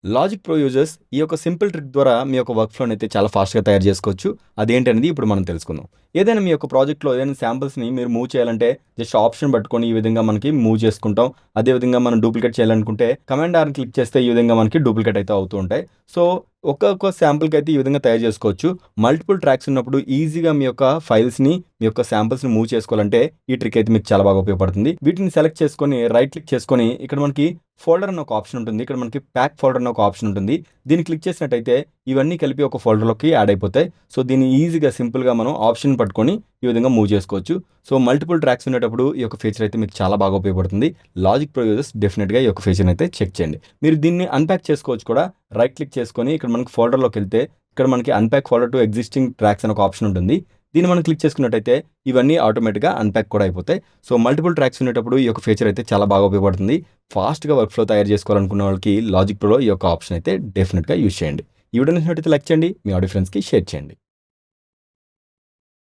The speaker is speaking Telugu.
లాజిక్ ప్రో యూజర్స్ ఈ యొక్క సింపుల్ ట్రిక్ ద్వారా మీ యొక్క వర్క్ ఫ్లోని అయితే చాలా ఫాస్ట్‌గా తయారు చేసుకోవచ్చు. అదేంటనేది ఇప్పుడు మనం తెలుసుకుందాం. ఏదైనా మీ యొక్క ప్రాజెక్ట్‌లో ఏదైనా శాంపిల్స్‌ని మీరు మూవ్ చేయాలంటే జస్ట్ ఆప్షన్ పట్టుకొని ఈ విధంగా మనకి మూవ్ చేసుకుంటాం. అదే విధంగా మనం డూప్లికేట్ చేయాలనుకుంటే కమాండ్ ఆర్‌ని క్లిక్ చేస్తే ఈ విధంగా మనకి డూప్లికేట్ అయితే అవుతూ ఉంటాయి. సో, ఒక్కొక్క శాంపిల్‌కి అయితే ఈ విధంగా తయారు చేసుకోవచ్చు. మల్టిపుల్ ట్రాక్స్ ఉన్నప్పుడు ఈజీగా మీ యొక్క ఫైల్స్‌ని, మీ యొక్క శాంపిల్స్‌ని మూవ్ చేసుకోవాలంటే ఈ ట్రిక్ అయితే మీకు చాలా బాగా ఉపయోగపడుతుంది. వీటిని సెలెక్ట్ చేసుకొని రైట్ క్లిక్ చేసుకొని ఇక్కడ మనకి ఫోల్డర్ అని ఒక ఆప్షన్ ఉంటుంది. ఇక్కడ మనకి ప్యాక్ ఫోల్డర్ అని ఒక ఆప్షన్ ఉంటుంది. దీన్ని క్లిక్ చేసినట్టయితే ఇవన్నీ కలిపి ఒక ఫోల్డర్‌లోకి యాడ్ అయిపోతాయి. సో, దీన్ని ఈజీగా సింపుల్‌గా మనం ఆప్షన్ పట్టుకొని ఈ విధంగా మూవ్ చేసుకోవచ్చు. సో, మల్టిపుల్ ట్రాక్స్ ఉండేటప్పుడు ఈ యొక్క ఫీచర్ అయితే మీకు చాలా బాగా ఉపయోగపడుతుంది. లాజిక్ ప్రో యూజర్స్ డెఫినిట్‌గా ఈ యొక్క ఫీచర్‌ని అయితే చెక్ చేయండి. మీరు దీన్ని అన్‌ప్యాక్ చేసుకోవచ్చు కూడా. రైట్ క్లిక్ చేసుకొని ఇక్కడ మనకి ఫోల్డర్‌లోకెళ్తే ఇక్కడ మనకి unpack folder to existing tracks అని ఒక ఆప్షన్ ఉంటుంది. దీన్ని మనం క్లిక్ చేసుకున్నట్టయితే ఇవన్నీ ఆటోమేటిక్‌గా అన్‌ప్యాక్ కూడా అయిపోతాయి. సో, మల్టిపుల్ ట్రాక్స్ ఉండేటప్పుడు ఈ యొక్క ఫీచర్ అయితే చాలా బాగా ఉపయోగపడుతుంది. ఫాస్ట్‌గా వర్క్ ఫ్లో తయారు చేసుకోవాలనుకున్న వాళ్ళకి లాజిక్ ప్రోలో ఈ యొక్క ఆప్షన్ అయితే డెఫినిట్‌గా యూజ్ చేయండి. ఈ వీడియో నచ్చినట్టయితే లైక్ చేయండి. మీ ఆడియో ఫ్రెండ్స్‌కి షేర్ చేయండి.